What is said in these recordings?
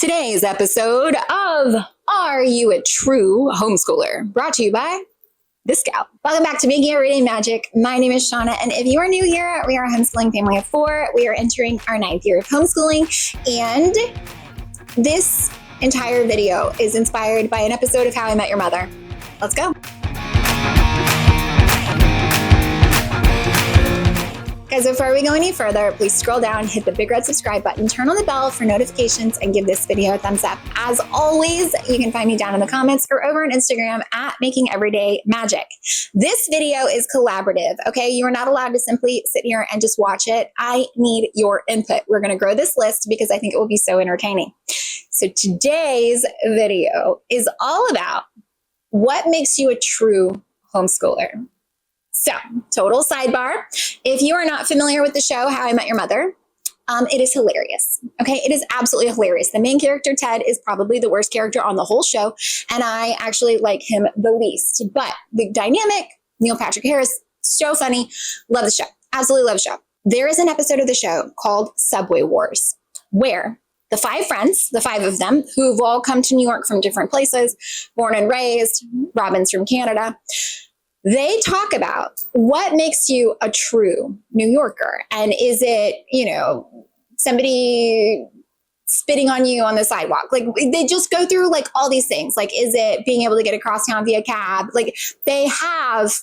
Today's episode of Are You a True Homeschooler? Brought to you by this gal. Welcome back to Making Everyday Magic. My name is Shanna, and if you are new here, we are a homeschooling family of 4. We are entering our 9th year of homeschooling, and this entire video is inspired by an episode of How I Met Your Mother. Let's go. Guys, before we go any further, please scroll down, hit the big red subscribe button, turn on the bell for notifications, and give this video a thumbs up. As always, you can find me down in the comments or over on Instagram at Making Everyday Magic. This video is collaborative, okay? You are not allowed to simply sit here and just watch it. I need your input. We're going to grow this list because I think it will be so entertaining. So today's video is all about what makes you a true homeschooler. So, total sidebar. If you are not familiar with the show, How I Met Your Mother, it is hilarious. Okay, it is absolutely hilarious. The main character, Ted, is probably the worst character on the whole show, and I actually like him the least. But the dynamic, Neil Patrick Harris, so funny. Love the show. Absolutely love the show. There is an episode of the show called Subway Wars, where the 5 friends, the 5 of them, who've all come to New York from different places, born and raised, Robin's from Canada, they talk about what makes you a true New Yorker. And is it, somebody spitting on you on the sidewalk? Like, they just go through like all these things. Like, is it being able to get across town via cab? Like, they have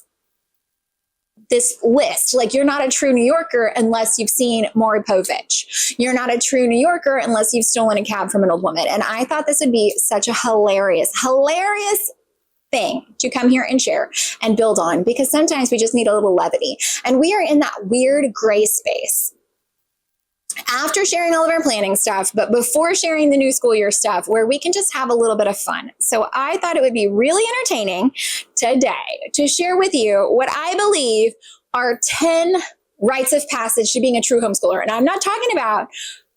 this list. Like, you're not a true New Yorker unless you've seen Maury Povich. You're not a true New Yorker unless you've stolen a cab from an old woman. And I thought this would be such a hilarious thing to come here and share and build on, because sometimes we just need a little levity. And we are in that weird gray space after sharing all of our planning stuff, but before sharing the new school year stuff, where we can just have a little bit of fun. So I thought it would be really entertaining today to share with you what I believe are 10 rites of passage to being a true homeschooler. And I'm not talking about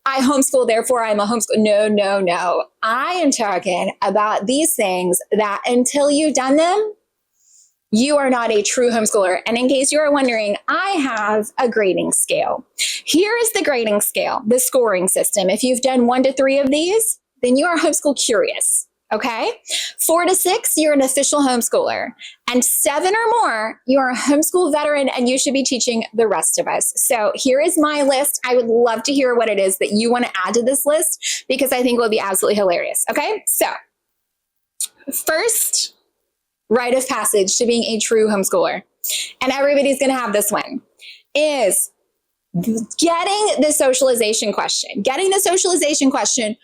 I homeschool, therefore I'm a homeschooler. No. I am talking about these things that until you've done them, you are not a true homeschooler. And in case you are wondering, I have a grading scale. Here is the grading scale, the scoring system. If you've done 1 to 3 of these, then you are homeschool curious. Okay. 4 to 6, you're an official homeschooler. And 7 or more, you are a homeschool veteran and you should be teaching the rest of us. So here is my list. I would love to hear what it is that you want to add to this list, because I think it will be absolutely hilarious. Okay. So first rite of passage to being a true homeschooler, and everybody's going to have this one, is getting the socialization question.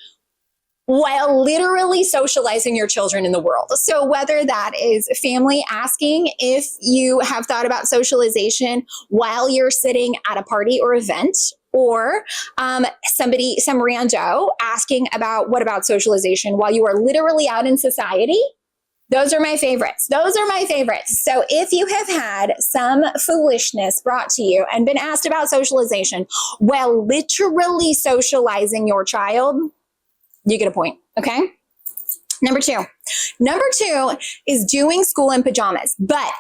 While literally socializing your children in the world. So whether that is family asking if you have thought about socialization while you're sitting at a party or event, or some rando asking about what about socialization while you are literally out in society. Those are my favorites. So if you have had some foolishness brought to you and been asked about socialization while literally socializing your child, you get a point, okay? Number two is doing school in pajamas, but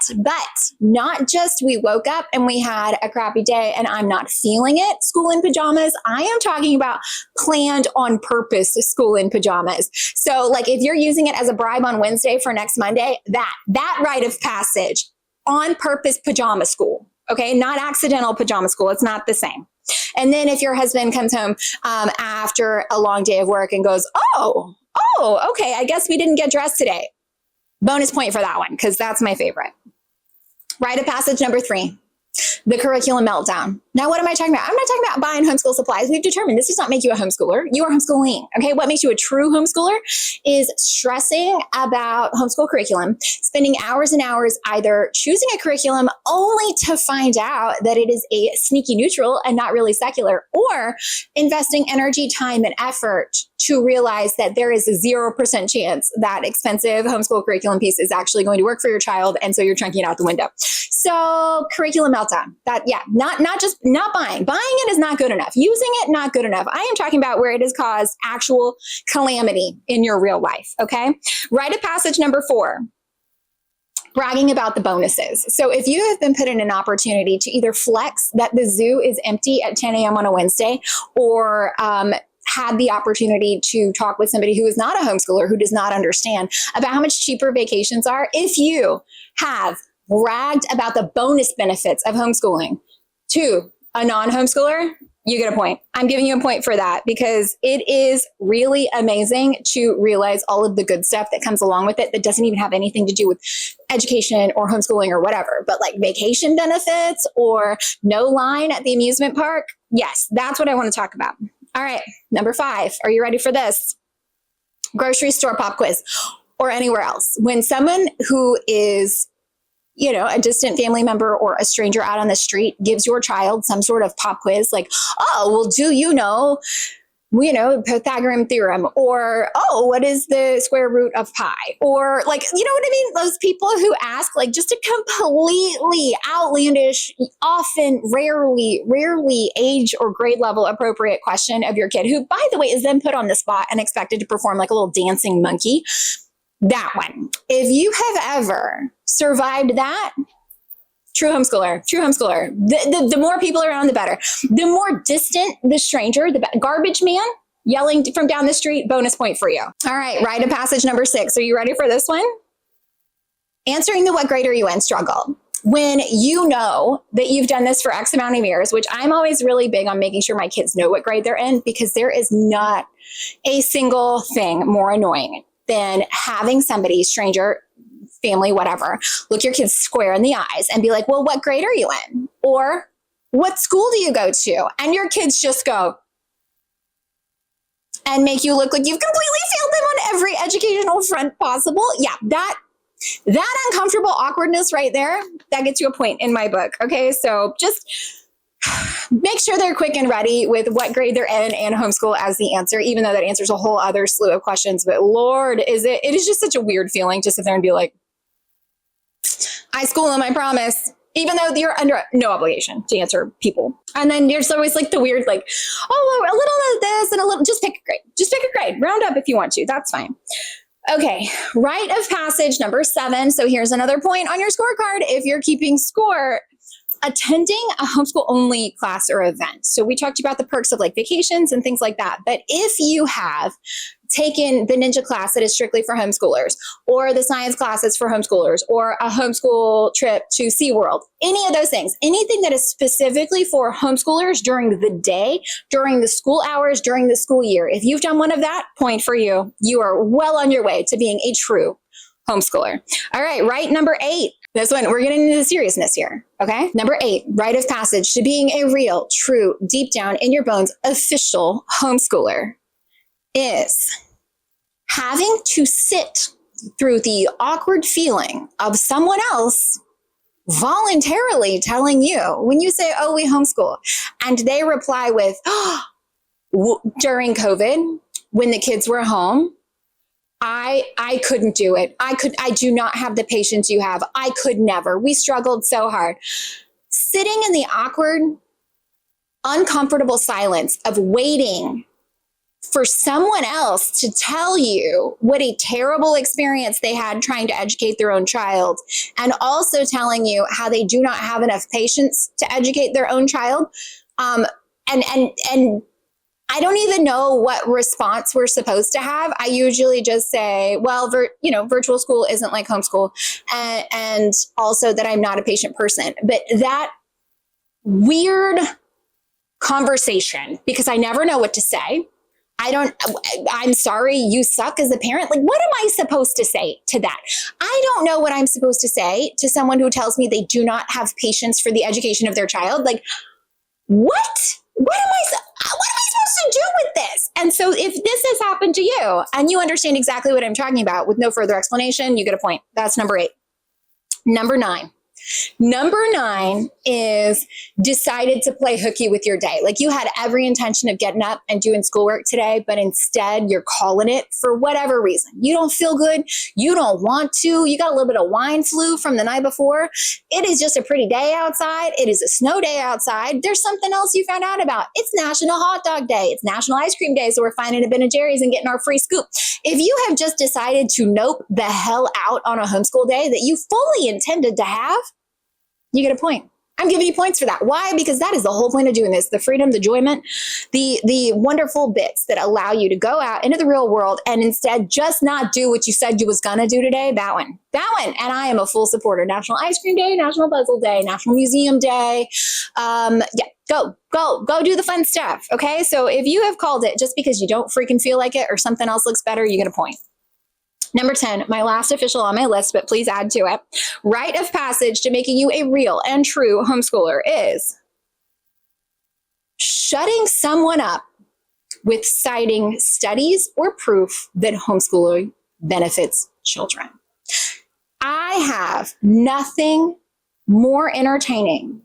not just we woke up and we had a crappy day and I'm not feeling it, school in pajamas. I am talking about planned on purpose school in pajamas. So like if you're using it as a bribe on Wednesday for next Monday, that rite of passage, on purpose pajama school, okay? Not accidental pajama school. It's not the same. And then if your husband comes home after a long day of work and goes, oh, okay, I guess we didn't get dressed today. Bonus point for that one, because that's my favorite. Rite of passage number 3, the curriculum meltdown. Now, what am I talking about? I'm not talking about buying homeschool supplies. We've determined this does not make you a homeschooler. You are homeschooling. Okay, what makes you a true homeschooler is stressing about homeschool curriculum, spending hours and hours either choosing a curriculum only to find out that it is a sneaky neutral and not really secular, or investing energy, time, and effort to realize that there is a 0% chance that expensive homeschool curriculum piece is actually going to work for your child, and so you're chunking it out the window. So curriculum meltdown, not buying. Buying it is not good enough. Using it, not good enough. I am talking about where it has caused actual calamity in your real life, okay? Rite of passage number 4, bragging about the bonuses. So if you have been put in an opportunity to either flex that the zoo is empty at 10 a.m. on a Wednesday, or had the opportunity to talk with somebody who is not a homeschooler, who does not understand about how much cheaper vacations are, if you have bragged about the bonus benefits of homeschooling to a non-homeschooler, you get a point. I'm giving you a point for that because it is really amazing to realize all of the good stuff that comes along with it that doesn't even have anything to do with education or homeschooling or whatever, but like vacation benefits or no line at the amusement park. Yes, that's what I want to talk about. All right, number 5. Are you ready for this? Grocery store pop quiz or anywhere else. When someone who is a distant family member or a stranger out on the street gives your child some sort of pop quiz, like, oh, well, do you know, Pythagorean theorem, or, oh, what is the square root of pi? Or like, you know what I mean? Those people who ask like just a completely outlandish, often rarely age or grade level appropriate question of your kid, who, by the way, is then put on the spot and expected to perform like a little dancing monkey. That one. If you have ever survived that, true homeschooler. The more people around, the better. The more distant the stranger, the garbage man yelling from down the street, bonus point for you. All right, rite of passage number 6. Are you ready for this one? Answering the what grade are you in struggle. When you know that you've done this for X amount of years, which I'm always really big on making sure my kids know what grade they're in, because there is not a single thing more annoying than having somebody, stranger, family, whatever, look your kids square in the eyes and be like, well, what grade are you in? Or what school do you go to? And your kids just go and make you look like you've completely failed them on every educational front possible. Yeah, that uncomfortable awkwardness right there, that gets you a point in my book. Okay, so just make sure they're quick and ready with what grade they're in and homeschool as the answer, even though that answers a whole other slew of questions. But Lord, it is just such a weird feeling to sit there and be like, I school them, I promise. Even though you're under no obligation to answer people. And then there's always like the weird, like, oh, a little of this and a little, just pick a grade. Just pick a grade. Round up if you want to. That's fine. Okay, rite of passage number 7. So here's another point on your scorecard if you're keeping score. Attending a homeschool only class or event. So we talked about the perks of like vacations and things like that. But if you have taken the ninja class that is strictly for homeschoolers, or the science classes for homeschoolers, or a homeschool trip to SeaWorld, any of those things, anything that is specifically for homeschoolers during the day, during the school hours, during the school year, if you've done one of that, point for you. You are well on your way to being a true homeschooler. All right, rite number 8. This one, we're getting into the seriousness here, okay? Number 8, rite of passage to being a real, true, deep down in your bones, official homeschooler is having to sit through the awkward feeling of someone else voluntarily telling you, when you say, oh, we homeschool, and they reply with, oh, during COVID, when the kids were home, I couldn't do it. I do not have the patience you have. I could never. We struggled so hard. Sitting in the awkward, uncomfortable silence of waiting for someone else to tell you what a terrible experience they had trying to educate their own child, and also telling you how they do not have enough patience to educate their own child. And I don't even know what response we're supposed to have. I usually just say, well, virtual school isn't like homeschool, and also that I'm not a patient person. But that weird conversation, because I never know what to say. I'm sorry, you suck as a parent. Like, what am I supposed to say to that? I don't know what I'm supposed to say to someone who tells me they do not have patience for the education of their child. Like, what? What am I supposed to do with this? And so if this has happened to you and you understand exactly what I'm talking about with no further explanation, you get a point. That's number 8. Number 9. Number 9 is decided to play hooky with your day. Like, you had every intention of getting up and doing schoolwork today, but instead you're calling it for whatever reason. You don't feel good. You don't want to. You got a little bit of wine flu from the night before. It is just a pretty day outside. It is a snow day outside. There's something else you found out about. It's National Hot Dog Day. It's National Ice Cream Day. So we're finding a Ben & Jerry's and getting our free scoop. If you have just decided to nope the hell out on a homeschool day that you fully intended to have, you get a point. I'm giving you points for that. Why? Because that is the whole point of doing this. The freedom, the enjoyment, the wonderful bits that allow you to go out into the real world and instead just not do what you said you was going to do today. That one. And I am a full supporter. National Ice Cream Day, National Puzzle Day, National Museum Day. Go do the fun stuff. Okay. So if you have called it just because you don't freaking feel like it or something else looks better, you get a point. Number 10, my last official on my list, but please add to it. Rite of passage to making you a real and true homeschooler is shutting someone up with citing studies or proof that homeschooling benefits children. I have nothing more entertaining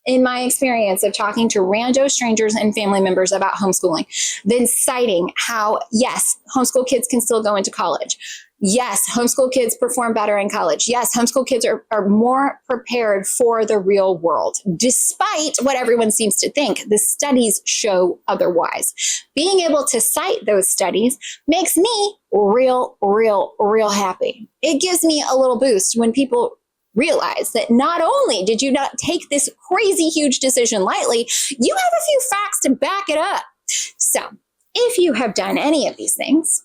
in my experience of talking to rando strangers and family members about homeschooling than citing how, yes, homeschool kids can still go into college. Yes, homeschool kids perform better in college. Yes, homeschool kids are more prepared for the real world, despite what everyone seems to think. The studies show otherwise. Being able to cite those studies makes me real happy. It gives me a little boost when people realize that not only did you not take this crazy huge decision lightly, you have a few facts to back it up. So if you have done any of these things,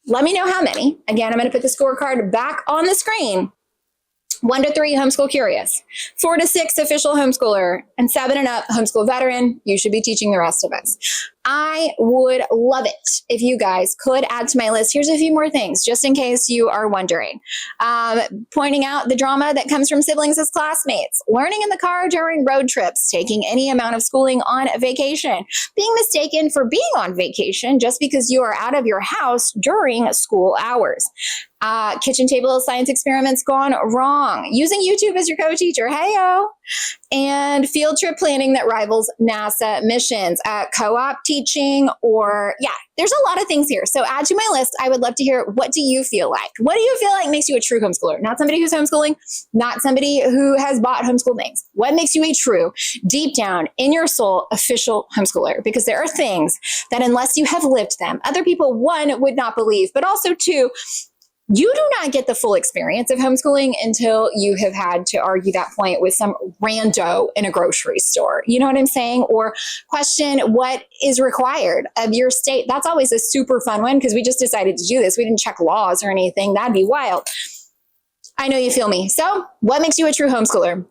let me know how many. Again, I'm going to put the scorecard back on the screen. 1 to 3, homeschool curious. 4 to 6, official homeschooler. And 7 and up, homeschool veteran. You should be teaching the rest of us. I would love it if you guys could add to my list. Here's a few more things, just in case you are wondering. Pointing out the drama that comes from siblings as classmates, learning in the car during road trips, taking any amount of schooling on vacation, being mistaken for being on vacation just because you are out of your house during school hours. Kitchen table science experiments gone wrong. Using YouTube as your co-teacher. Hey-o. And field trip planning that rivals NASA missions. Co-op teaching there's a lot of things here. So add to my list. I would love to hear, what do you feel like? What do you feel like makes you a true homeschooler? Not somebody who's homeschooling, not somebody who has bought homeschool things. What makes you a true, deep down in your soul, official homeschooler? Because there are things that unless you have lived them, other people, one, would not believe, but also two, you do not get the full experience of homeschooling until you have had to argue that point with some rando in a grocery store. You know what I'm saying? Or question what is required of your state. That's always a super fun one because we just decided to do this. We didn't check laws or anything. That'd be wild. I know you feel me. So what makes you a true homeschooler?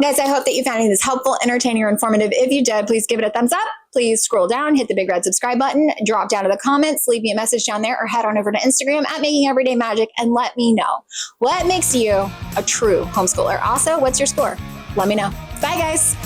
Guys, I hope that you found this helpful, entertaining, or informative. If you did, please give it a thumbs up. Please scroll down, hit the big red subscribe button, drop down to the comments, leave me a message down there, or head on over to Instagram at Making Everyday Magic and let me know what makes you a true homeschooler. Also, what's your score? Let me know. Bye, guys.